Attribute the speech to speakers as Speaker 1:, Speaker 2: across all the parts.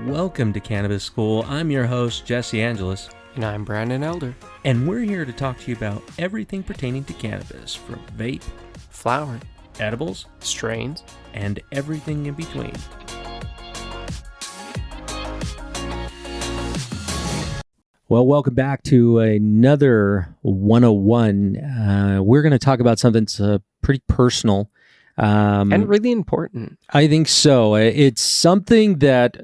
Speaker 1: Welcome to Cannabis School. I'm your host, Jesse Angeles.
Speaker 2: And I'm Brandon Elder.
Speaker 1: And we're here to talk to you about everything pertaining to cannabis, from vape,
Speaker 2: flower,
Speaker 1: edibles,
Speaker 2: strains,
Speaker 1: and everything in between. Well, welcome back to another 101. We're going to talk about something that's pretty personal.
Speaker 2: And really important.
Speaker 1: I think so. It's something that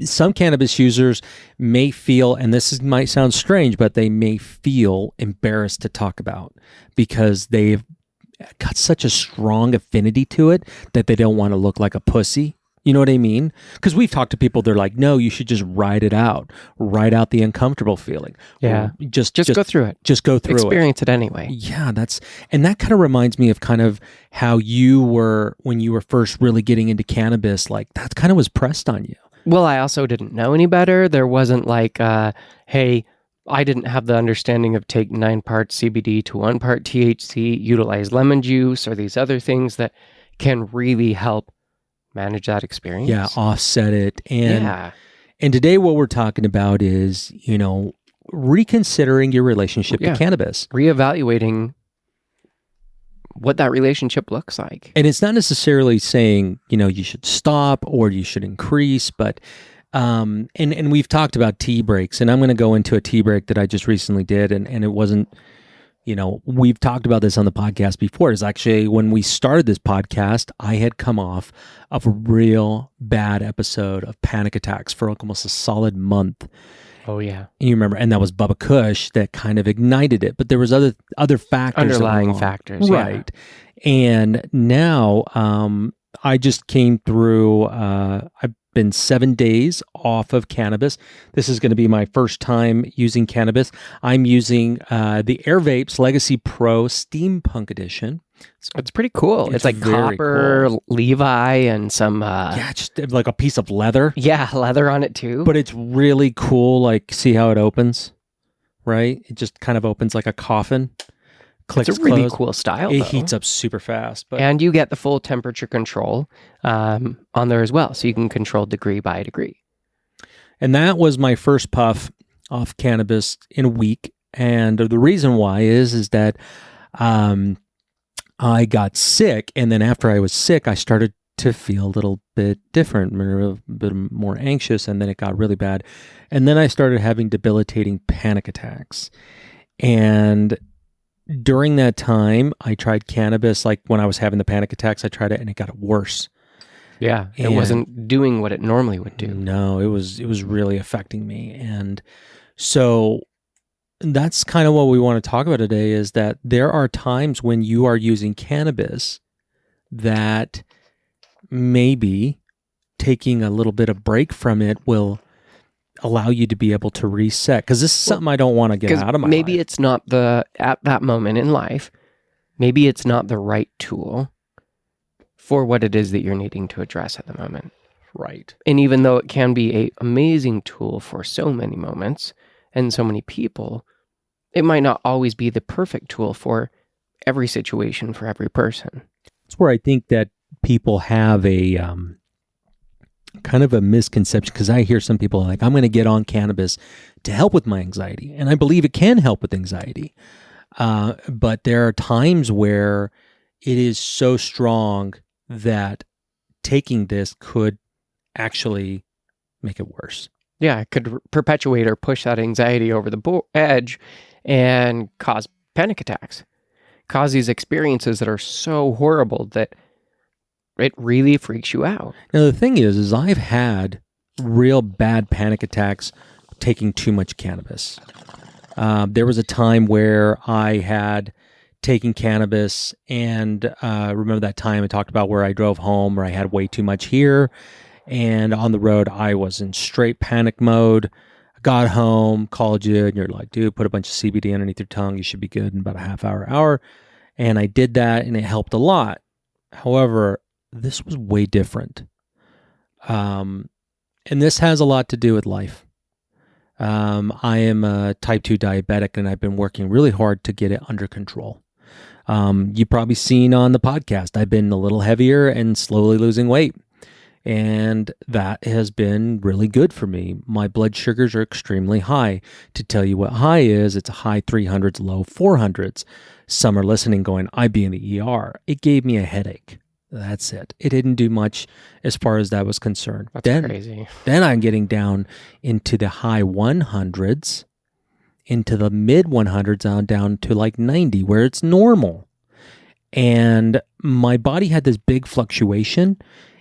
Speaker 1: some cannabis users may feel, and might sound strange, but they may feel embarrassed to talk about because they've got such a strong affinity to it that they don't want to look like a pussy. You know what I mean? Because we've talked to people, they're like, no, you should just ride it out. Ride out the uncomfortable feeling.
Speaker 2: Yeah.
Speaker 1: Or just
Speaker 2: go through it.
Speaker 1: Just go through
Speaker 2: Experience it anyway.
Speaker 1: Yeah, and that kind of reminds me of kind of how you were when you were first really getting into cannabis. Like that kind of was pressed on you.
Speaker 2: Well, I also didn't know any better. There wasn't like, hey, I didn't have the understanding of take 9 parts CBD to 1 part THC, utilize lemon juice or these other things that can really help manage that experience.
Speaker 1: Yeah, offset it. And today what we're talking about is, reconsidering your relationship to cannabis.
Speaker 2: Reevaluating what that relationship looks like.
Speaker 1: And it's not necessarily saying, you should stop or you should increase, but and we've talked about tea breaks, and I'm going to go into a tea break that I just recently did, and it wasn't, we've talked about this on the podcast before. It's actually when we started this podcast, I had come off of a real bad episode of panic attacks for almost a solid month.
Speaker 2: Oh yeah.
Speaker 1: And you remember, and that was Bubba Kush that kind of ignited it, but there was other factors.
Speaker 2: Underlying factors.
Speaker 1: Right. Yeah. And now I just came through, I've been 7 days off of cannabis. This is going to be my first time using cannabis. I'm using the Air Vapes Legacy Pro Steampunk Edition.
Speaker 2: It's pretty cool. It's like copper, cool. Levi, and some...
Speaker 1: just like a piece of leather.
Speaker 2: Yeah, leather on it too.
Speaker 1: But it's really cool. Like, see how it opens, right? It just kind of opens like a coffin. Clicks,
Speaker 2: it's a really
Speaker 1: closed.
Speaker 2: Cool style,
Speaker 1: It
Speaker 2: though.
Speaker 1: heats up super fast.
Speaker 2: And you get the full temperature control on there as well. So you can control degree by degree.
Speaker 1: And that was my first puff off cannabis in a week. And the reason why is that I got sick. And then after I was sick, I started to feel a little bit different, a bit more anxious. And then it got really bad. And then I started having debilitating panic attacks. And during that time, I tried cannabis. Like when I was having the panic attacks, I tried it and it got worse.
Speaker 2: Yeah, it wasn't doing what it normally would do.
Speaker 1: No, it was really affecting me. And so that's kind of what we want to talk about today, is that there are times when you are using cannabis that maybe taking a little bit of break from it will allow you to be able to reset, because this is something I don't want to get out of my
Speaker 2: maybe
Speaker 1: life.
Speaker 2: It's not at that moment in life, maybe it's not the right tool for what it is that you're needing to address at the moment.
Speaker 1: Right.
Speaker 2: And even though it can be an amazing tool for so many moments and so many people, it might not always be the perfect tool for every situation for every person.
Speaker 1: That's where I think that people have a kind of a misconception, because I hear some people like, I'm going to get on cannabis to help with my anxiety. And I believe it can help with anxiety. But there are times where it is so strong that taking this could actually make it worse.
Speaker 2: Yeah, it could perpetuate or push that anxiety over the edge and cause panic attacks, cause these experiences that are so horrible that it really freaks you out.
Speaker 1: Now, the thing is I've had real bad panic attacks taking too much cannabis. There was a time where I had taken cannabis, and remember that time I talked about where I drove home, where I had way too much here, and on the road I was in straight panic mode. I got home, called you, and you're like, dude, put a bunch of CBD underneath your tongue. You should be good in about a half hour. And I did that, and it helped a lot. However, this was way different. And this has a lot to do with life. I am a type 2 diabetic, and I've been working really hard to get it under control. You've probably seen on the podcast, I've been a little heavier and slowly losing weight. And that has been really good for me. My blood sugars are extremely high. To tell you what high is, it's high 300s, low 400s. Some are listening going, I'd be in the ER. It gave me a headache. That's it. It didn't do much as far as that was concerned.
Speaker 2: That's crazy.
Speaker 1: Then I'm getting down into the high 100s, into the mid 100s, down to like 90, where it's normal. And my body had this big fluctuation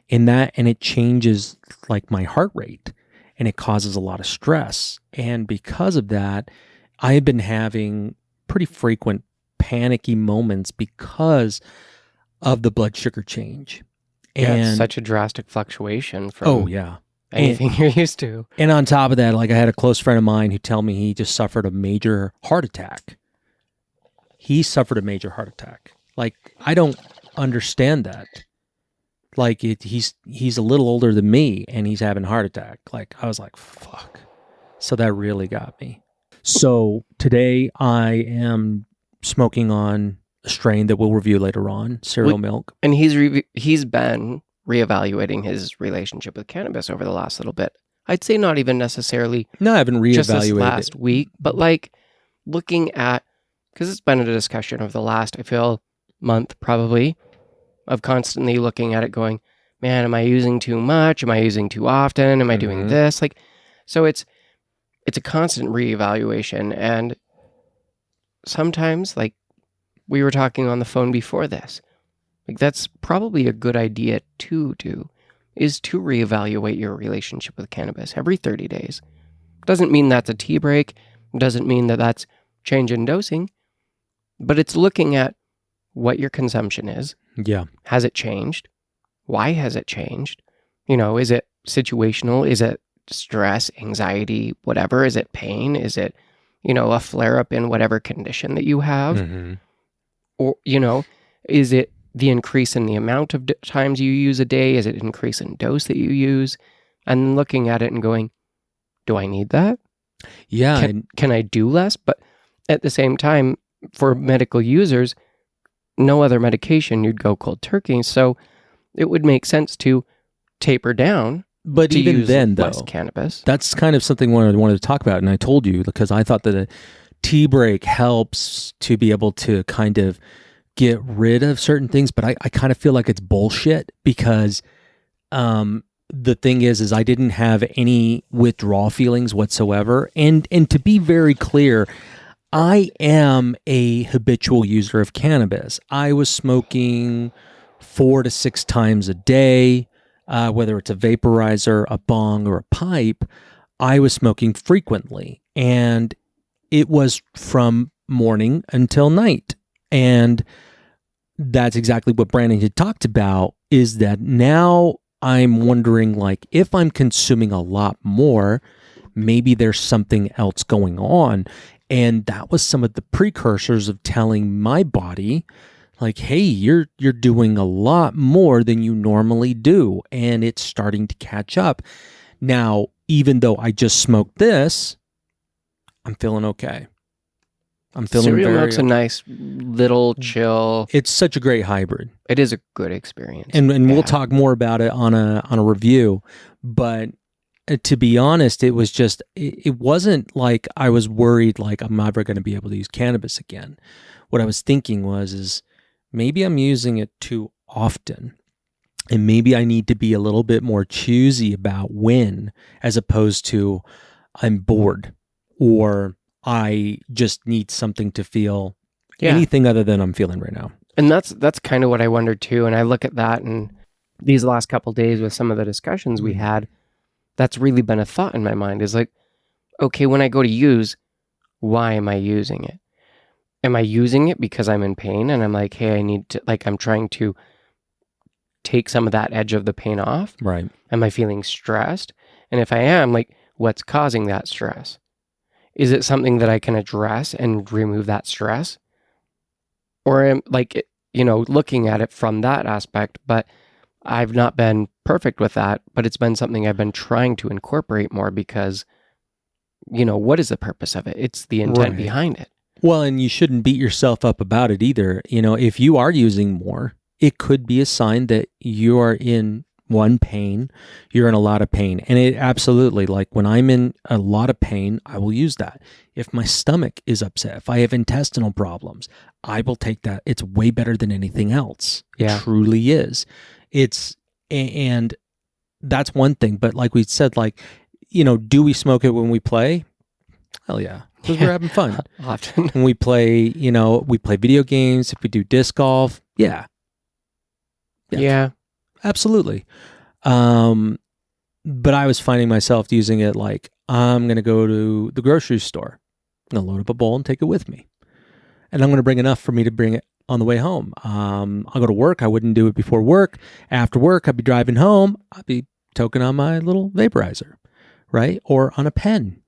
Speaker 1: in that, and it changes like my heart rate, and it causes a lot of stress. And because of that, I have been having pretty frequent panicky moments because of the blood sugar change.
Speaker 2: And it's such a drastic fluctuation from
Speaker 1: yeah.
Speaker 2: anything you're used to.
Speaker 1: And on top of that, like I had a close friend of mine who told me he just suffered a major heart attack. He suffered a major heart attack. Like, I don't understand that. Like, he's a little older than me, and he's having a heart attack. Like, I was like, fuck. So that really got me. So today I am smoking on a strain that we'll review later on, Cereal Milk.
Speaker 2: And he's been reevaluating his relationship with cannabis over the last little bit. I'd say not even necessarily.
Speaker 1: No, I haven't reevaluated
Speaker 2: just this last week, but like looking at, because it's been a discussion over the last, I feel, month probably, of constantly looking at it going, man, am I using too much? Am I using too often? Am I doing this? Like, so it's a constant reevaluation. And sometimes, like we were talking on the phone before this, like that's probably a good idea to do, is to reevaluate your relationship with cannabis every 30 days. Doesn't mean that's a tea break. Doesn't mean that that's change in dosing, but it's looking at what your consumption is.
Speaker 1: Yeah.
Speaker 2: Has it changed? Why has it changed? You know, is it situational? Is it stress, anxiety, whatever? Is it pain? Is it, you know, a flare up in whatever condition that you have?
Speaker 1: Mm-hmm.
Speaker 2: Or, you know, is it the increase in the amount of times you use a day? Is it increase in dose that you use? And looking at it and going, do I need that?
Speaker 1: Yeah.
Speaker 2: Can I do less? But at the same time, for medical users, no other medication, you'd go cold turkey. So it would make sense to taper down.
Speaker 1: But even then, though,
Speaker 2: less cannabis.
Speaker 1: That's kind of something I wanted to talk about. And I told you because I thought that a tea break helps to be able to kind of get rid of certain things. But I kind of feel like it's bullshit because the thing is I didn't have any withdrawal feelings whatsoever. And to be very clear, I am a habitual user of cannabis. I was smoking 4 to 6 times a day, whether it's a vaporizer, a bong, or a pipe. I was smoking frequently, and it was from morning until night. And that's exactly what Brandon had talked about, is that now I'm wondering, like, if I'm consuming a lot more, maybe there's something else going on. And that was some of the precursors of telling my body, like, hey, you're doing a lot more than you normally do, and it's starting to catch up. Now, even though I just smoked this, I'm feeling okay. I'm feeling
Speaker 2: Cereal Milk's a nice little chill.
Speaker 1: It's such a great hybrid.
Speaker 2: It is a good experience.
Speaker 1: And we'll talk more about it on a review, but to be honest, it was just, it wasn't like I was worried like I'm never going to be able to use cannabis again. What I was thinking is maybe I'm using it too often, and maybe I need to be a little bit more choosy about when, as opposed to I'm bored or I just need something to feel anything other than I'm feeling right now.
Speaker 2: And that's kind of what I wondered too. And I look at that, and these last couple of days with some of the discussions we had, that's really been a thought in my mind, is like, okay, when I go to use, why am I using it? Am I using it because I'm in pain and I'm like, hey, I need to, like, I'm trying to take some of that edge of the pain off?
Speaker 1: Right.
Speaker 2: Am I feeling stressed? And if I am, like, what's causing that stress? Is it something that I can address and remove that stress? Or am, like, you know, looking at it from that aspect, but I've not been perfect with that, but it's been something I've been trying to incorporate more because, you know, what is the purpose of it? It's the intent behind it.
Speaker 1: Well, and you shouldn't beat yourself up about it either. You know, if you are using more, it could be a sign that you are in one, pain. You're in a lot of pain. And it absolutely, like when I'm in a lot of pain, I will use that. If my stomach is upset, if I have intestinal problems, I will take that. It's way better than anything else. It truly is. And that's one thing. But like we said, like, do we smoke it when we play? Hell yeah. Because we're having fun.
Speaker 2: Often.
Speaker 1: When we play, we play video games, if we do disc golf, yeah. Absolutely. But I was finding myself using it like, I'm going to go to the grocery store. I'm going to load up a bowl and take it with me. And I'm going to bring enough for me to bring it on the way home. I'll go to work. I wouldn't do it before work. After work, I'd be driving home. I'd be toking on my little vaporizer, right? Or on a pen.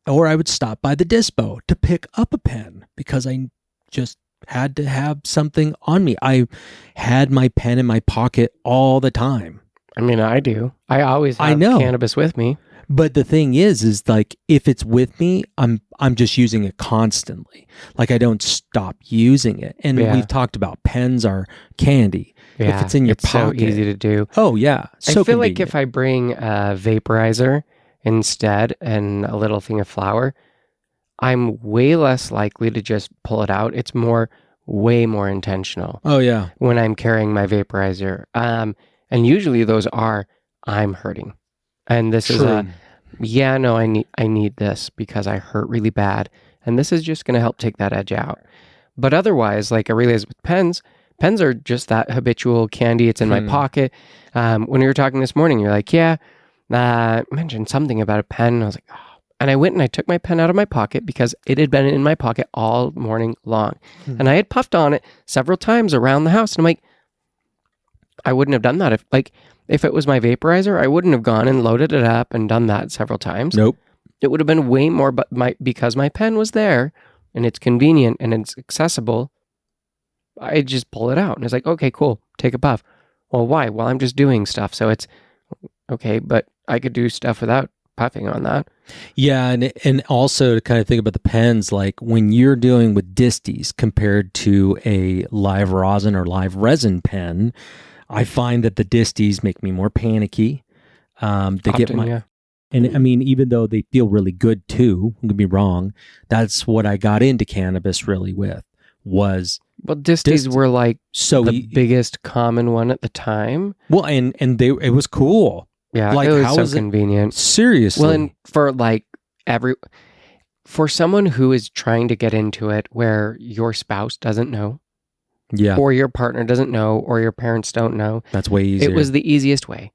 Speaker 1: Or I would stop by the dispo to pick up a pen because I just had to have something on me. I had my pen in my pocket all the time.
Speaker 2: I mean, I do. I always have cannabis with me.
Speaker 1: But the thing is like if it's with me, I'm just using it constantly. Like I don't stop using it. And we've talked about pens are candy.
Speaker 2: Yeah,
Speaker 1: if it's in your pocket,
Speaker 2: so easy to do.
Speaker 1: Oh yeah, so
Speaker 2: I feel
Speaker 1: convenient.
Speaker 2: like if I bring a vaporizer instead and a little thing of flour, I'm way less likely to just pull it out. It's way more intentional.
Speaker 1: Oh yeah,
Speaker 2: when I'm carrying my vaporizer. And usually those are, I'm hurting. And this is I need this because I hurt really bad. And this is just going to help take that edge out. But otherwise, like I realized with pens are just that habitual candy. It's in my pocket. When we were talking this morning, you're like, mentioned something about a pen. I was like, oh. And I went and I took my pen out of my pocket because it had been in my pocket all morning long. And I had puffed on it several times around the house. And I'm like, I wouldn't have done that if it was my vaporizer. I wouldn't have gone and loaded it up and done that several times.
Speaker 1: Nope.
Speaker 2: It would have been way more, but because my pen was there and it's convenient and it's accessible, I just pull it out and it's like, okay, cool, take a puff. Well, why? Well, I'm just doing stuff, so it's okay. But I could do stuff without puffing on that.
Speaker 1: Yeah, and also to kind of think about the pens, like when you're dealing with disties compared to a live rosin or live resin pen, I find that the disties make me more panicky. And I mean, even though they feel really good too, don't get me wrong, that's what I got into cannabis really with was.
Speaker 2: Well, disties were like the biggest common one at the time.
Speaker 1: Well, and it was cool.
Speaker 2: Yeah,
Speaker 1: like,
Speaker 2: it was
Speaker 1: how
Speaker 2: so
Speaker 1: is
Speaker 2: convenient.
Speaker 1: Seriously.
Speaker 2: Well, and for someone who is trying to get into it where your spouse doesn't know, or your partner doesn't know, or your parents don't know,
Speaker 1: that's way easier.
Speaker 2: It was the easiest way.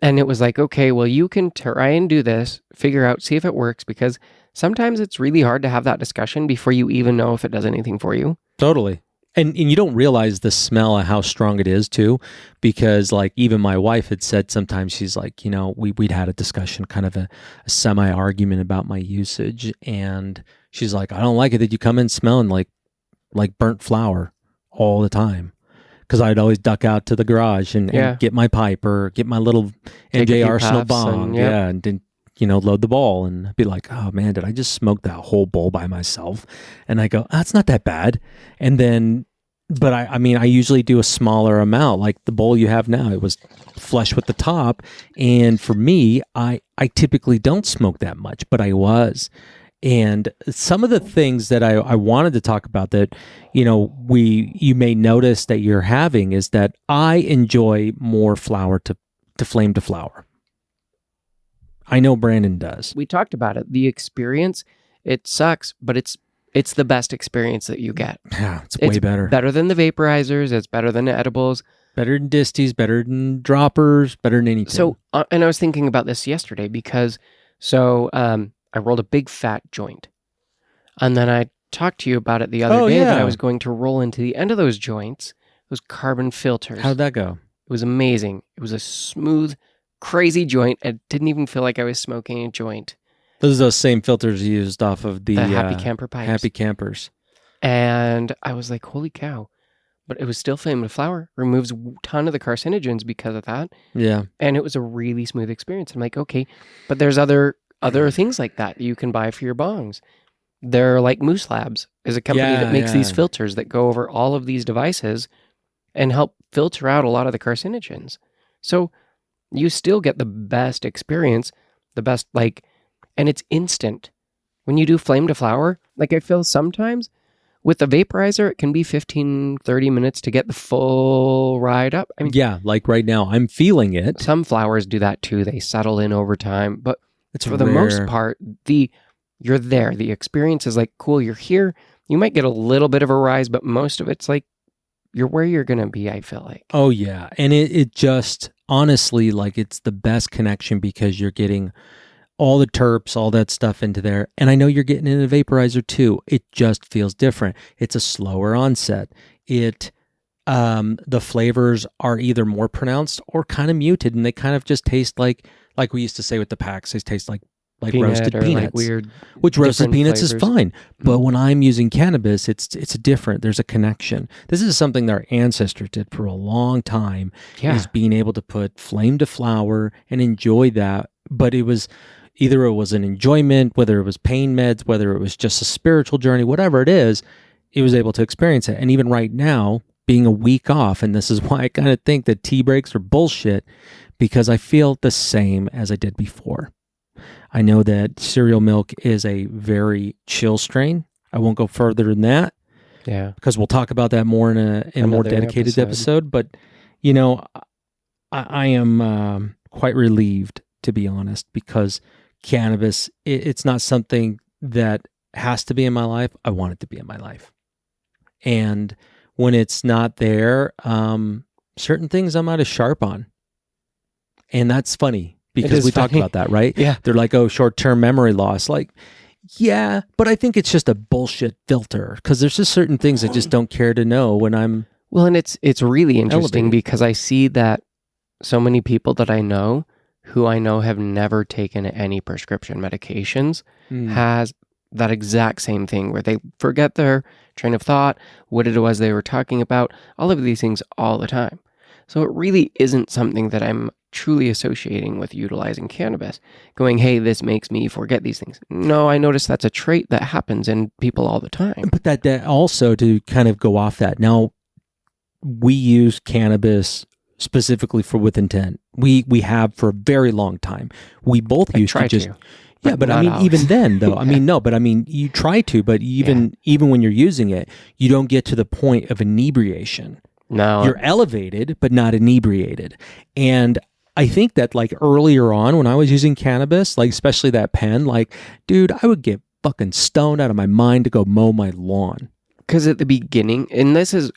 Speaker 2: And it was like, okay, well, you can try and do this, figure out, see if it works, because sometimes it's really hard to have that discussion before you even know if it does anything for you.
Speaker 1: Totally. And you don't realize the smell of how strong it is too, because like even my wife had said sometimes she's like, we'd had a discussion, kind of a semi-argument about my usage. And she's like, I don't like it that you come in smelling like burnt flour all the time. Because I'd always duck out to the garage and get my pipe or get my little MJ Arsenal bong. And then, load the ball and I'd be like, oh man, did I just smoke that whole bowl by myself? And I go, it's not that bad. And then, but I mean, I usually do a smaller amount. Like the bowl you have now, it was flush with the top. And for me, I typically don't smoke that much, but I was. And some of the things that I wanted to talk about that, you may notice that you're having is that I enjoy more flower to flame to flower. I know Brandon does.
Speaker 2: We talked about it. The experience, it sucks, but it's the best experience that you get.
Speaker 1: Yeah, it's way better.
Speaker 2: Better than the vaporizers. It's better than the edibles.
Speaker 1: Better than disties, better than droppers, better than anything.
Speaker 2: So, and I was thinking about this yesterday because, I rolled a big fat joint. And then I talked to you about it the other day that I was going to roll into the end of those joints, those carbon filters.
Speaker 1: How'd that go?
Speaker 2: It was amazing. It was a smooth, crazy joint. It didn't even feel like I was smoking a joint.
Speaker 1: Those are those same filters used off of the
Speaker 2: Happy Camper pipes.
Speaker 1: Happy Campers.
Speaker 2: And I was like, holy cow. But it was still flame to flower. Removes a ton of the carcinogens because of that.
Speaker 1: Yeah.
Speaker 2: And it was a really smooth experience. I'm like, okay, but there's other things like that you can buy for your bongs. They're like Moose Labs is a company that makes these filters that go over all of these devices and help filter out a lot of the carcinogens. So you still get the best experience, the best, like, and it's instant. When you do flame to flower, like I feel sometimes with the vaporizer, it can be 15, 30 minutes to get the full ride up. I mean,
Speaker 1: Yeah, like right now, I'm feeling it.
Speaker 2: some flowers do that too. They settle in over time. But
Speaker 1: It's
Speaker 2: for the most part, you're there. The experience is like, cool, you're here. You might get a little bit of a rise, but most of it's like, you're where you're going to be, I feel like.
Speaker 1: Oh, yeah. And it just, honestly, like it's the best connection because you're getting all the terps, all that stuff into there. And I know you're getting in a vaporizer too. It just feels different. It's a slower onset. The flavors are either more pronounced or kind of muted, and they kind of just taste like we used to say with the packs, they taste like
Speaker 2: Peanut
Speaker 1: roasted
Speaker 2: or
Speaker 1: peanuts.
Speaker 2: like weird,
Speaker 1: which roasted
Speaker 2: different
Speaker 1: peanuts is
Speaker 2: flavors.
Speaker 1: fine. But when I'm using cannabis, it's different. There's a connection. This is something that our ancestors did for a long time,
Speaker 2: Yeah.
Speaker 1: is being able to put flame to flower and enjoy that. But it was either it was an enjoyment, whether it was pain meds, whether it was just a spiritual journey, whatever it is, it was able to experience it. And even right now, being a week off, and this is why I kind of think that tea breaks are bullshit, because I feel the same as I did before. I know that cereal milk is a very chill strain. I won't go further than that.
Speaker 2: Yeah.
Speaker 1: Because we'll talk about that more in a more
Speaker 2: Another
Speaker 1: dedicated episode. But, you know, I am quite relieved, to be honest, because cannabis, it's not something that has to be in my life. I want it to be in my life. And when it's not there, certain things I'm not as sharp on. And that's funny. Because we talked about that, right?
Speaker 2: Yeah.
Speaker 1: They're like, oh, short-term memory loss. Like, yeah, but I think it's just a bullshit filter because there's just certain things I just don't care to know when I'm...
Speaker 2: Well, and it's really interesting
Speaker 1: elevated.
Speaker 2: because I see that so many people that I know who I know have never taken any prescription medications has that exact same thing where they forget their train of thought, what it was they were talking about, all of these things all the time. So it really isn't something that I'm truly associating with utilizing cannabis, going, hey, this makes me forget these things. No, I notice that's a trait that happens in people all the time.
Speaker 1: But that also, to kind of go off that, now we use cannabis specifically for with intent. We have for a very long time. We both used to just... Yeah, but I mean,
Speaker 2: always.
Speaker 1: even then, though, I mean, no, but I mean, you try to, but even when you're using it, you don't get to the point of inebriation.
Speaker 2: No.
Speaker 1: You're elevated, but not inebriated. And I think that like earlier on when I was using cannabis, like especially that pen, like, dude, I would get fucking stoned out of my mind to go mow my lawn.
Speaker 2: Because at the beginning, and this is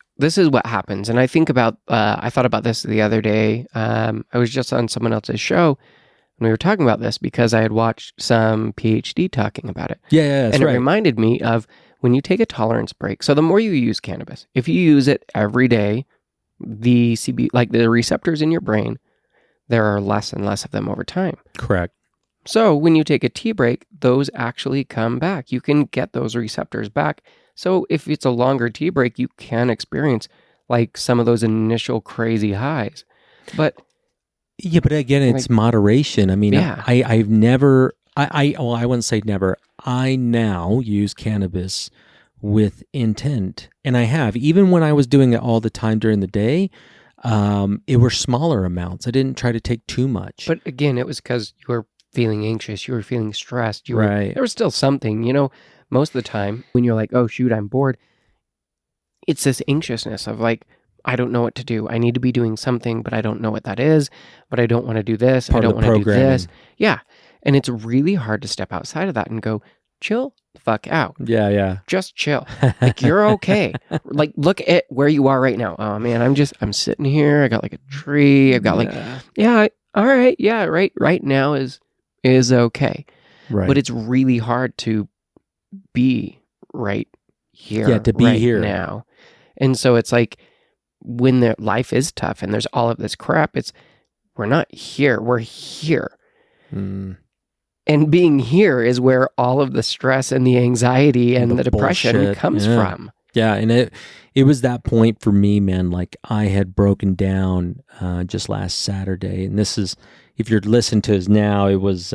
Speaker 2: what happens, and I think about, I thought about this the other day. I was just on someone else's show, and we were talking about this because I had watched some PhD talking about it.
Speaker 1: Yeah, that's
Speaker 2: and
Speaker 1: right.
Speaker 2: It reminded me of when you take a tolerance break. So the more you use cannabis, if you use it every day, the like the receptors in your brain, there are less and less of them over time.
Speaker 1: Correct.
Speaker 2: So when you take a tea break, those actually come back. You can get those receptors back. So if it's a longer tea break, you can experience like some of those initial crazy highs. But
Speaker 1: yeah, but again, it's like, moderation. I mean,
Speaker 2: yeah.
Speaker 1: I've never, I wouldn't say never. I now use cannabis with intent, and I have, even when I was doing it all the time during the day. It were smaller amounts. I didn't try to take too much.
Speaker 2: But again, it was because you were feeling anxious, you were feeling stressed,
Speaker 1: right.
Speaker 2: There was still something, you know. Most of the time when you're like, oh shoot, I'm bored, it's this anxiousness of like, I don't know what to do. I need to be doing something, but I don't know what that is. But I don't want to do this. I don't want to do this. Yeah. And it's really hard to step outside of that and go, chill the fuck out.
Speaker 1: Yeah.
Speaker 2: Just chill. Like, you're okay. Like, look at where you are right now. Oh man, I'm sitting here. I got like a tree. I've got like, all right. Yeah. Right now is okay.
Speaker 1: Right.
Speaker 2: But it's really hard to be right here.
Speaker 1: Yeah. To be
Speaker 2: right
Speaker 1: here
Speaker 2: now. And so it's like, when their life is tough and there's all of this crap, we're not here, we're here. And being here is where all of the stress and the anxiety and the depression bullshit comes from.
Speaker 1: Yeah, and it was that point for me, man. Like, I had broken down just last Saturday, and this is, if you're listening to us now, it was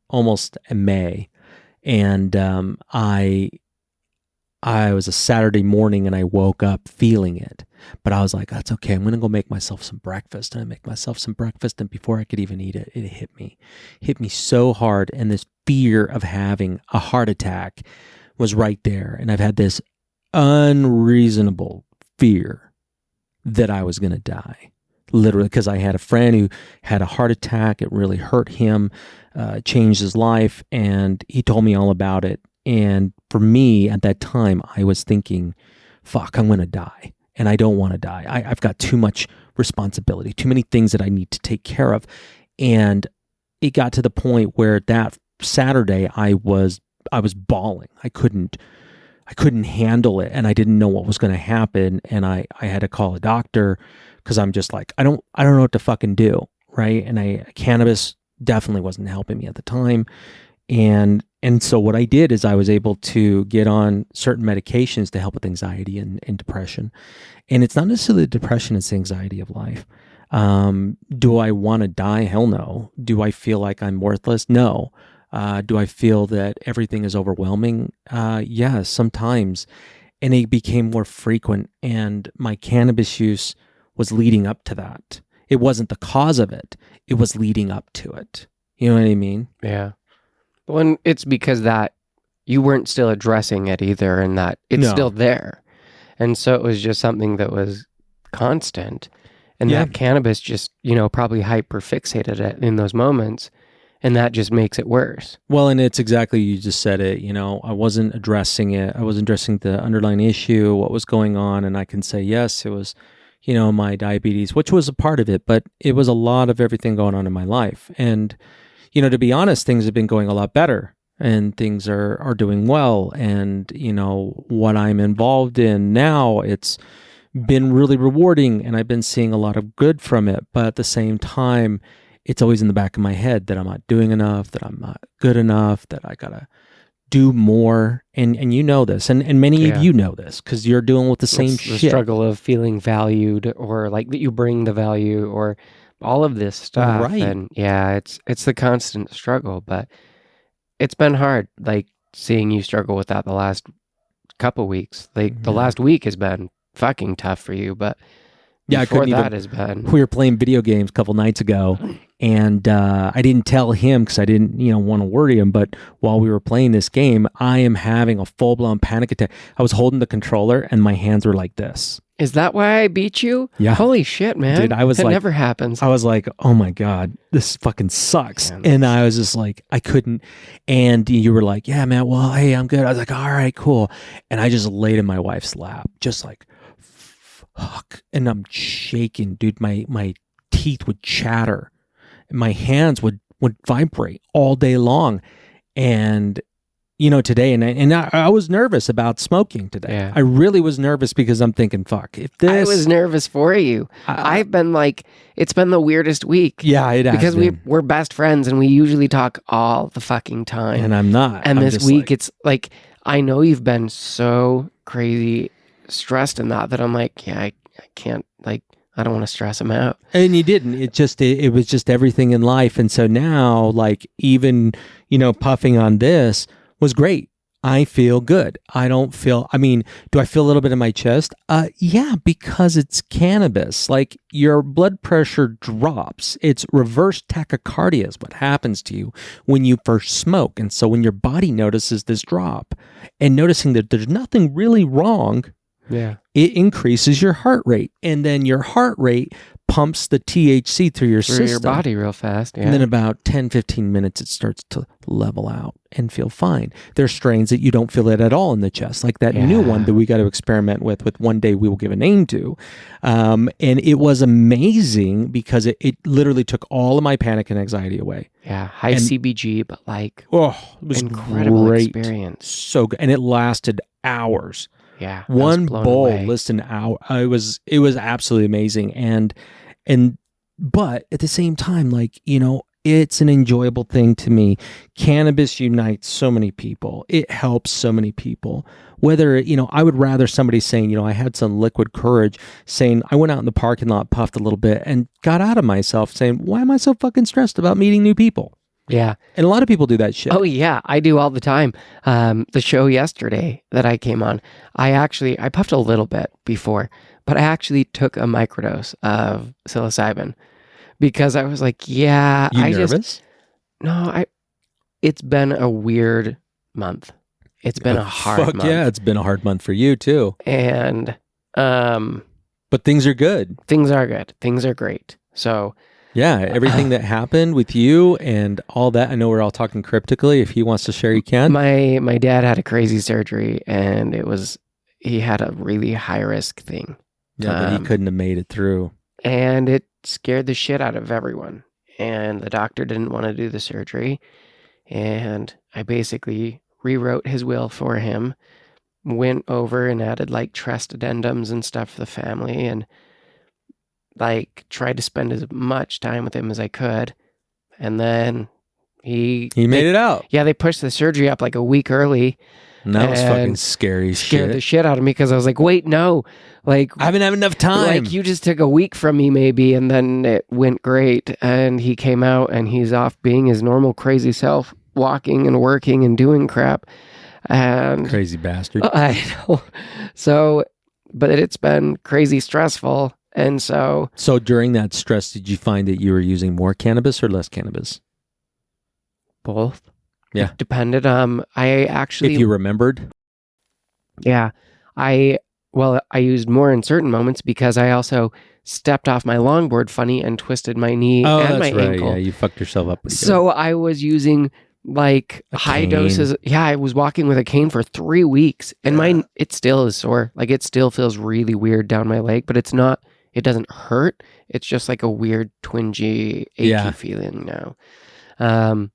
Speaker 1: almost May, and I I was a Saturday morning and I woke up feeling it. But I was like, that's okay. I'm going to go make myself some breakfast. And I make myself some breakfast. And before I could even eat it, it hit me so hard. And this fear of having a heart attack was right there. And I've had this unreasonable fear that I was going to die. Literally, because I had a friend who had a heart attack. It really hurt him, changed his life. And he told me all about it. And for me at that time, I was thinking, fuck, I'm going to die. And I don't want to die. I've got too much responsibility, too many things that I need to take care of. And it got to the point where that Saturday I was bawling. I couldn't handle it, and I didn't know what was going to happen. And I had to call a doctor because I'm just like, I don't know what to fucking do, right? And cannabis definitely wasn't helping me at the time. And so what I did is I was able to get on certain medications to help with anxiety and depression. And it's not necessarily the depression, it's the anxiety of life. Do I want to die? Hell no. Do I feel like I'm worthless? No. Do I feel that everything is overwhelming? Yeah, sometimes. And it became more frequent, and my cannabis use was leading up to that. It wasn't the cause of it. It was leading up to it. You know what I mean?
Speaker 2: Yeah. Well, and it's because that you weren't still addressing it either, and that it's still there. And so it was just something that was constant. And that cannabis just, probably hyper-fixated it in those moments. And that just makes it worse.
Speaker 1: Well, and it's exactly, you just said it, I wasn't addressing it. I wasn't addressing the underlying issue, what was going on. And I can say, yes, it was, my diabetes, which was a part of it, but it was a lot of everything going on in my life. And, to be honest, things have been going a lot better, and things are doing well. And, what I'm involved in now, it's been really rewarding, and I've been seeing a lot of good from it. But at the same time, it's always in the back of my head that I'm not doing enough, that I'm not good enough, that I gotta do more. And you know this, and many of you know this, because you're dealing with the same shit.
Speaker 2: The struggle of feeling valued, or like that you bring the value, or all of this stuff.
Speaker 1: Right.
Speaker 2: And yeah, it's the constant struggle, but it's been hard, like seeing you struggle with that the last couple weeks. Like the last week has been fucking tough for you, but before that has been.
Speaker 1: We were playing video games a couple nights ago, and I didn't tell him because I didn't, want to worry him. But while we were playing this game, I am having a full-blown panic attack. I was holding the controller, and my hands were like this.
Speaker 2: Is that why I beat you?
Speaker 1: Yeah.
Speaker 2: Holy shit, man.
Speaker 1: Dude,
Speaker 2: that never happens.
Speaker 1: I was like, oh my God, this fucking sucks. Man, and I was just like, I couldn't. And you were like, yeah, man, well, hey, I'm good. I was like, all right, cool. And I just laid in my wife's lap, just like, fuck. And I'm shaking, dude. My teeth would chatter. My hands would vibrate all day long. And today, and I was nervous about smoking today.
Speaker 2: Yeah.
Speaker 1: I really was nervous because I'm thinking, fuck, if this...
Speaker 2: I was nervous for you. I've been like, it's been the weirdest week.
Speaker 1: Yeah, it has
Speaker 2: because
Speaker 1: been.
Speaker 2: we're best friends, and we usually talk all the fucking time.
Speaker 1: And I'm not.
Speaker 2: And
Speaker 1: I'm
Speaker 2: this week, it's like, I know you've been so crazy stressed in that I'm like, yeah, I can't, like, I don't want to stress him out. And
Speaker 1: you didn't. It was just everything in life. And so now, like, even, puffing on this was great. I feel good. I don't feel, do I feel a little bit in my chest? Yeah, because it's cannabis. Like, your blood pressure drops. It's reverse tachycardia is what happens to you when you first smoke. And so when your body notices this drop and noticing that there's nothing really wrong, it increases your heart rate. And then your heart rate pumps the THC through your system.
Speaker 2: Your body real fast. Yeah.
Speaker 1: And then about 10, 15 minutes, it starts to level out and feel fine. There's strains that you don't feel it at all in the chest, like that new one that we got to experiment with one day we will give a name to. And it was amazing because it literally took all of my panic and anxiety away.
Speaker 2: Yeah, high CBG, but like,
Speaker 1: it was
Speaker 2: incredible
Speaker 1: great
Speaker 2: experience.
Speaker 1: So good. And it lasted hours.
Speaker 2: Yeah,
Speaker 1: one bowl, listen, it was absolutely amazing. But at the same time, like, it's an enjoyable thing to me. Cannabis unites so many people. It helps so many people. Whether, I would rather somebody saying, I had some liquid courage, saying, I went out in the parking lot, puffed a little bit, and got out of myself saying, why am I so fucking stressed about meeting new people?
Speaker 2: Yeah.
Speaker 1: And a lot of people do that shit.
Speaker 2: Oh yeah, I do all the time. The show yesterday that I came on, I puffed a little bit before, but I actually took a microdose of psilocybin because I was like, yeah,
Speaker 1: You nervous?
Speaker 2: it's been a weird month. It's been a hard
Speaker 1: Fuck
Speaker 2: month.
Speaker 1: yeah, it's been a hard month for you too.
Speaker 2: And
Speaker 1: But things are good.
Speaker 2: things are good. Things are great. So
Speaker 1: Yeah, everything that happened with you and all that. I know we're all talking cryptically. If he wants to share, he can.
Speaker 2: my dad had a crazy surgery, and he had a really high risk thing.
Speaker 1: Yeah, that he couldn't have made it through.
Speaker 2: And it scared the shit out of everyone. And the doctor didn't want to do the surgery. And I basically rewrote his will for him, went over and added like trust addendums and stuff for the family, and like tried to spend as much time with him as I could. And then he
Speaker 1: made it out.
Speaker 2: Yeah, they pushed the surgery up like a week early.
Speaker 1: And that was fucking scary
Speaker 2: Scared
Speaker 1: shit.
Speaker 2: the shit out of me because I was like, wait, no. Like,
Speaker 1: I haven't had enough time.
Speaker 2: Like, you just took a week from me, maybe, and then it went great. And he came out and he's off being his normal crazy self, walking and working and doing crap. And
Speaker 1: crazy bastard.
Speaker 2: I know. So, but it's been crazy stressful. And so
Speaker 1: during that stress, did you find that you were using more cannabis or less cannabis?
Speaker 2: both.
Speaker 1: Yeah.
Speaker 2: It depended. I actually,
Speaker 1: If you remembered.
Speaker 2: yeah, I used more in certain moments because I also stepped off my longboard funny and twisted my knee and my ankle.
Speaker 1: Yeah, you fucked yourself up.
Speaker 2: So I was using like high doses. Yeah, I was walking with a cane for 3 weeks, and mine, it still is sore. Like, it still feels really weird down my leg, but it doesn't hurt. It's just like a weird twingy, achy feeling now.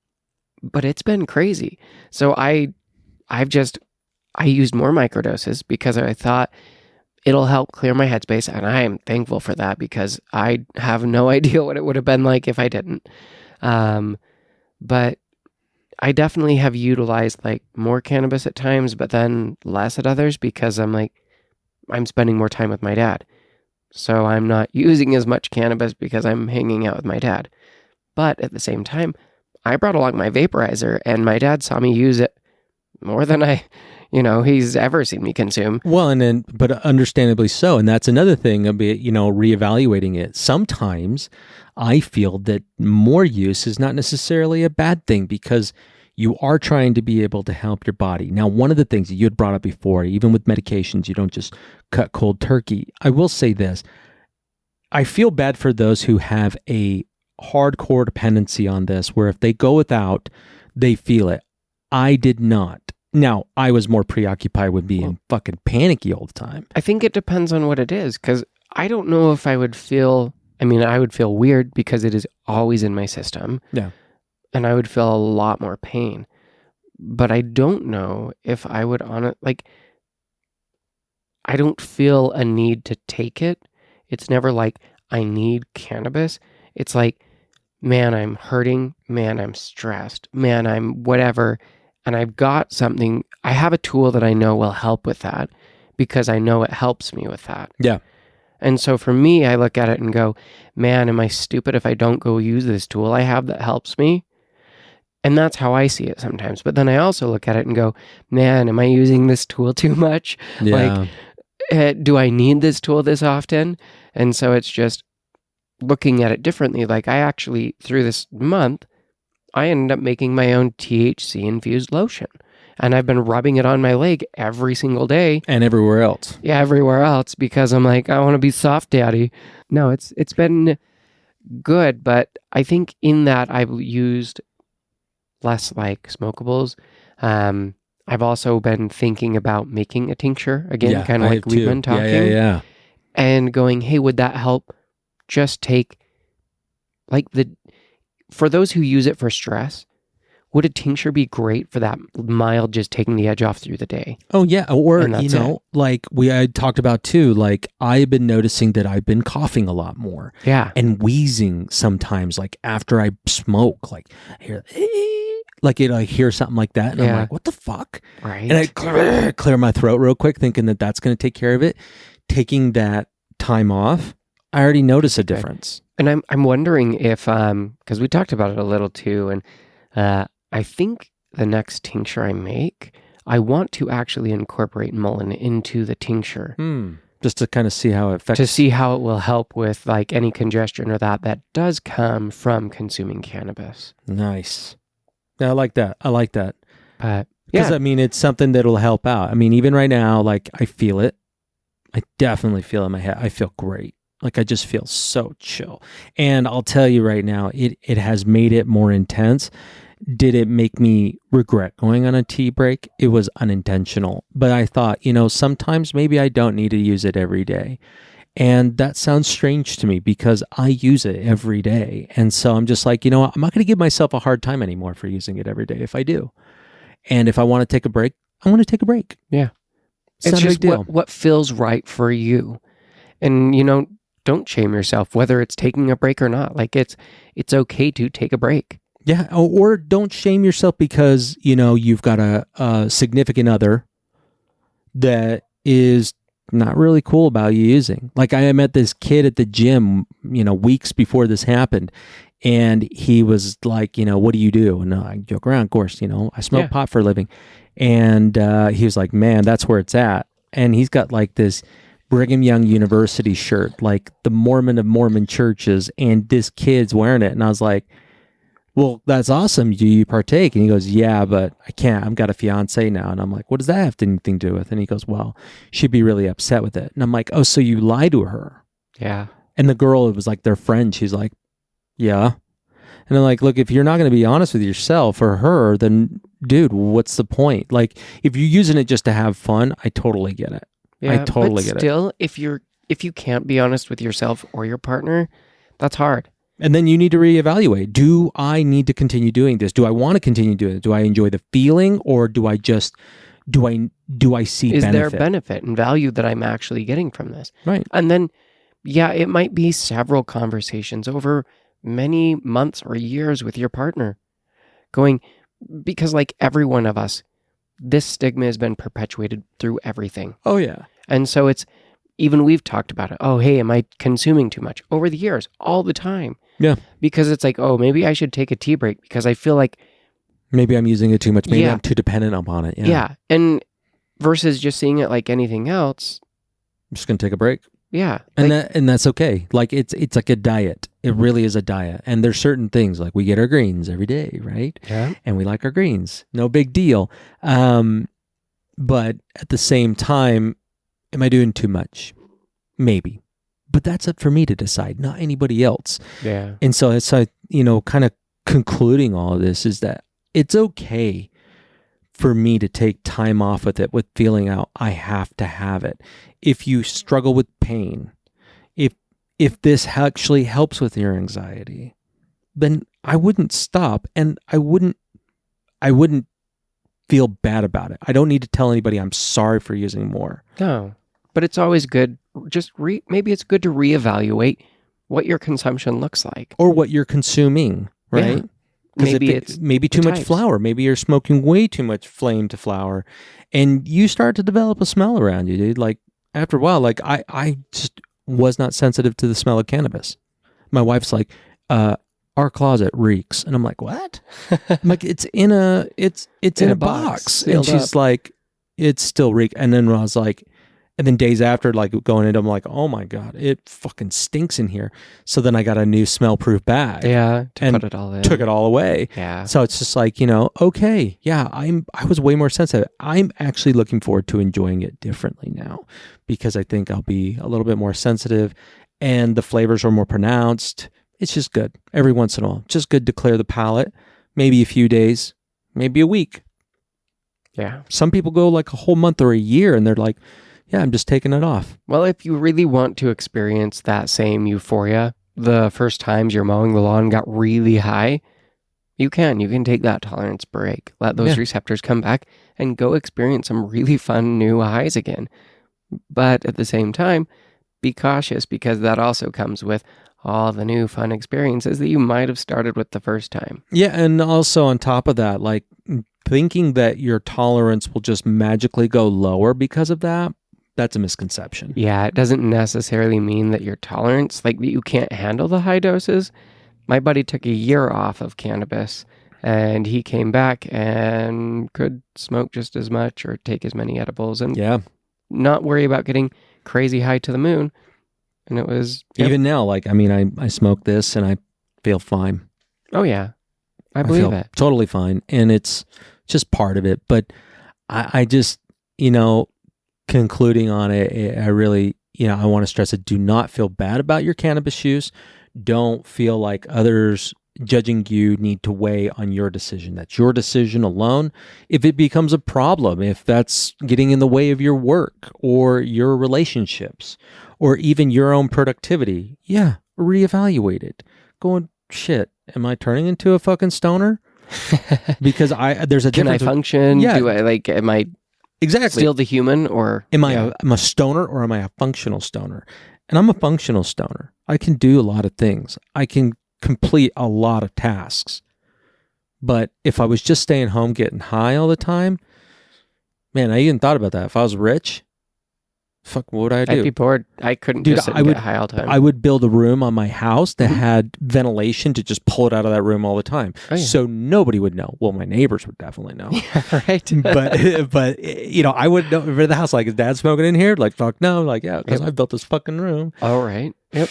Speaker 2: But it's been crazy. So I used more microdoses because I thought it'll help clear my headspace. And I am thankful for that because I have no idea what it would have been like if I didn't. But I definitely have utilized like more cannabis at times, but then less at others because I'm spending more time with my dad. So I'm not using as much cannabis because I'm hanging out with my dad. But at the same time, I brought along my vaporizer, and my dad saw me use it more than he's ever seen me consume.
Speaker 1: Well, but understandably so. And that's another thing about, reevaluating it. Sometimes I feel that more use is not necessarily a bad thing because you are trying to be able to help your body. Now, one of the things that you had brought up before, even with medications, you don't just cut cold turkey. I will say this. I feel bad for those who have a hardcore dependency on this, where if they go without, they feel it. I did not. Now, I was more preoccupied with being fucking panicky all the time.
Speaker 2: I think it depends on what it is, because I don't know if I would feel, I would feel weird because it is always in my system.
Speaker 1: Yeah.
Speaker 2: And I would feel a lot more pain. But I don't know if I would I don't feel a need to take it. It's never like I need cannabis. It's like, man, I'm hurting. Man, I'm stressed. Man, I'm whatever. And I've got something. I have a tool that I know will help with that because I know it helps me with that.
Speaker 1: Yeah.
Speaker 2: And so for me, I look at it and go, man, am I stupid if I don't go use this tool I have that helps me? And that's how I see it sometimes. But then I also look at it and go, man, am I using this tool too much?
Speaker 1: Yeah.
Speaker 2: Like, do I need this tool this often? And so it's just looking at it differently. Like, I actually, through this month, I ended up making my own THC infused lotion. And I've been rubbing it on my leg every single day.
Speaker 1: And everywhere else.
Speaker 2: Yeah, everywhere else, because I'm like, I want to be soft daddy. No, it's been good, but I think in that I've used less like smokables. I've also been thinking about making a tincture again, kind of like we've been talking.
Speaker 1: Yeah.
Speaker 2: And going, hey, would that help just take for those who use it for stress, would a tincture be great for that mild, just taking the edge off through the day?
Speaker 1: Oh, yeah. Or, like I talked about too, like I've been noticing that I've been coughing a lot more.
Speaker 2: Yeah.
Speaker 1: And wheezing sometimes, like after I smoke, like I hear, I hear something like that. And I'm like, what the fuck?
Speaker 2: Right.
Speaker 1: And I clear my throat real quick, thinking that that's going to take care of it. Taking that time off, I already notice a difference.
Speaker 2: And I'm wondering if, because we talked about it a little too, and I think the next tincture I make, I want to actually incorporate mullein into the tincture.
Speaker 1: Just to kind of see how it affects.
Speaker 2: To see how it will help with like any congestion or that does come from consuming cannabis.
Speaker 1: Nice. Yeah, I like that.
Speaker 2: But
Speaker 1: Because,
Speaker 2: yeah,
Speaker 1: I mean, it's something that'll help out. I mean, even right now, like, I feel it. I definitely feel it in my head. I feel great. Like, I just feel so chill. And I'll tell you right now, it has made it more intense. Did it make me regret going on a tea break? It was unintentional. But I thought, sometimes maybe I don't need to use it every day. And that sounds strange to me because I use it every day. And so I'm just like, I'm not going to give myself a hard time anymore for using it every day if I do. And if I want to take a break, I want to take a break.
Speaker 2: Yeah.
Speaker 1: It's not a big
Speaker 2: just
Speaker 1: deal.
Speaker 2: what feels right for you. And, don't shame yourself, whether it's taking a break or not. Like it's okay to take a break.
Speaker 1: Yeah. Or don't shame yourself because, you've got a significant other that is not really cool about you using. Like I met this kid at the gym, weeks before this happened. And he was like, what do you do? And I joke around, of course, I smoke pot for a living. And he was like, man, that's where it's at. And he's got like this Brigham Young University shirt, like the Mormon of Mormon churches. And this kid's wearing it. And I was like, well, that's awesome. Do you partake? And he goes, yeah, but I can't. I've got a fiance now. And I'm like, what does that have anything to do with? And he goes, well, she'd be really upset with it. And I'm like, oh, so you lied to her?
Speaker 2: Yeah.
Speaker 1: And the girl, it was like their friend. She's like, yeah. And I'm like, look, if you're not going to be honest with yourself or her, then dude, what's the point? Like if you're using it just to have fun, I totally get it.
Speaker 2: Yeah,
Speaker 1: I totally get it.
Speaker 2: Still, if you can't be honest with yourself or your partner, that's hard.
Speaker 1: And then you need to reevaluate. Do I need to continue doing this? Do I want to continue doing it? Do I enjoy the feeling or do I see
Speaker 2: Is
Speaker 1: benefit?
Speaker 2: there benefit and value that I'm actually getting from this?
Speaker 1: Right.
Speaker 2: And then, yeah, it might be several conversations over many months or years with your partner because like every one of us, this stigma has been perpetuated through everything.
Speaker 1: Oh, yeah.
Speaker 2: And so even we've talked about it. Oh, hey, am I consuming too much? Over the years, all the time.
Speaker 1: Yeah.
Speaker 2: Because it's like, oh, maybe I should take a tea break because I feel like
Speaker 1: maybe I'm using it too much. Maybe
Speaker 2: Yeah.
Speaker 1: I'm too dependent upon it.
Speaker 2: Yeah. And versus just seeing it like anything else.
Speaker 1: I'm just going to take a break.
Speaker 2: Yeah.
Speaker 1: And that's okay. Like it's like a diet. It really is a diet. And there's certain things like we get our greens every day, right?
Speaker 2: Yeah.
Speaker 1: And we like our greens. No big deal. But at the same time, am I doing too much? Maybe. But that's up for me to decide, not anybody else.
Speaker 2: Yeah.
Speaker 1: And so it's kind of concluding all of this is that it's okay for me to take time off with it, with feeling out I have to have it. If you struggle with pain, if this actually helps with your anxiety, then I wouldn't stop and I wouldn't feel bad about it. I don't need to tell anybody I'm sorry for using more.
Speaker 2: No. But it's always good. Maybe it's good to reevaluate what your consumption looks like.
Speaker 1: Or what you're consuming, right?
Speaker 2: Yeah.
Speaker 1: Because maybe too much flour. Maybe you're smoking way too much flame to flour, and you start to develop a smell around you, dude. Like after a while, like I just was not sensitive to the smell of cannabis. My wife's like, our closet reeks, and I'm like, what? I'm like, it's in a box, and she's like, it's still reek. And then I was like. And then days after, like going into, I'm like, oh my God, it fucking stinks in here. So then I got a new smell-proof bag.
Speaker 2: Yeah,
Speaker 1: and
Speaker 2: put it all in.
Speaker 1: Took it all away.
Speaker 2: Yeah.
Speaker 1: So it's just like, okay, yeah, I was way more sensitive. I'm actually looking forward to enjoying it differently now because I think I'll be a little bit more sensitive and the flavors are more pronounced. It's just good every once in a while. Just good to clear the palate. Maybe a few days, maybe a week.
Speaker 2: Yeah.
Speaker 1: Some people go like a whole month or a year and they're like, yeah, I'm just taking it off.
Speaker 2: Well, if you really want to experience that same euphoria, the first times you're mowing the lawn got really high, you can take that tolerance break. Let those receptors come back and go experience some really fun new highs again. But at the same time, be cautious because that also comes with all the new fun experiences that you might have started with the first time.
Speaker 1: Yeah, and also on top of that, like thinking that your tolerance will just magically go lower because of that, that's a misconception.
Speaker 2: Yeah, it doesn't necessarily mean that your tolerance, like that you can't handle the high doses. My buddy took a year off of cannabis And he came back and could smoke just as much or take as many edibles and
Speaker 1: Yeah.
Speaker 2: not worry about getting crazy high to the moon. And it was...
Speaker 1: Even now, like, I mean, I smoke this and I feel fine.
Speaker 2: Oh, yeah. I believe
Speaker 1: feel
Speaker 2: it.
Speaker 1: Totally fine. And it's just part of it. But I just, concluding on it, I really, I want to stress it. Do not feel bad about your cannabis use. Don't feel like others judging you need to weigh on your decision. That's your decision alone. If it becomes a problem, if that's getting in the way of your work or your relationships or even your own productivity, yeah, reevaluate it. Going, shit, am I turning into a fucking stoner? Because there's a
Speaker 2: Can I
Speaker 1: difference.
Speaker 2: function?
Speaker 1: Yeah.
Speaker 2: Am I
Speaker 1: Exactly
Speaker 2: still the human, or
Speaker 1: am I a stoner or am I a functional stoner? And I'm a functional stoner. I can do a lot of things. I can complete a lot of tasks. But if I was just staying home getting high all the time, man, I even thought about that. If I was rich, fuck, what would I do?
Speaker 2: I'd be bored. I couldn't just sit and get high all the time.
Speaker 1: I would build a room on my house that had ventilation to just pull it out of that room all the time. Oh, yeah. So nobody would know. Well, my neighbors would definitely know.
Speaker 2: Yeah, right.
Speaker 1: but I wouldn't know if the house, like, is dad smoking in here? Like, fuck no. Like, yeah, because I built this fucking room.
Speaker 2: All right. Yep.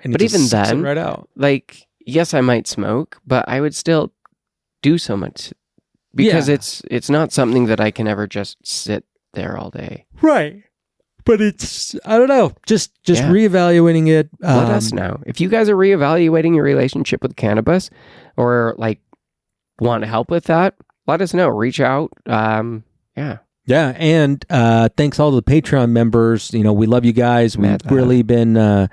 Speaker 1: And
Speaker 2: but even then,
Speaker 1: right out.
Speaker 2: Like, yes, I might smoke, but I would still do so much because it's not something that I can ever just sit there all day.
Speaker 1: Right. But it's, I don't know, just reevaluating it.
Speaker 2: Let us know. If you guys are reevaluating your relationship with cannabis or like want to help with that, let us know. Reach out. Yeah.
Speaker 1: And thanks all the Patreon members. We love you guys. We've really been,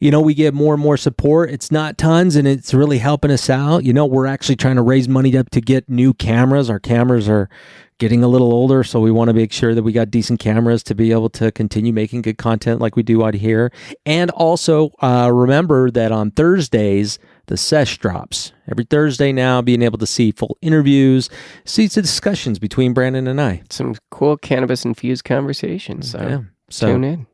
Speaker 1: we get more and more support. It's not tons and it's really helping us out. We're actually trying to raise money up to get new cameras. Our cameras are getting a little older, so we want to make sure that we got decent cameras to be able to continue making good content like we do out here. And also remember that on Thursdays, the sesh drops. Every Thursday now, being able to see full interviews, see the discussions between Brandon and I.
Speaker 2: Some cool cannabis-infused conversations. So tune in.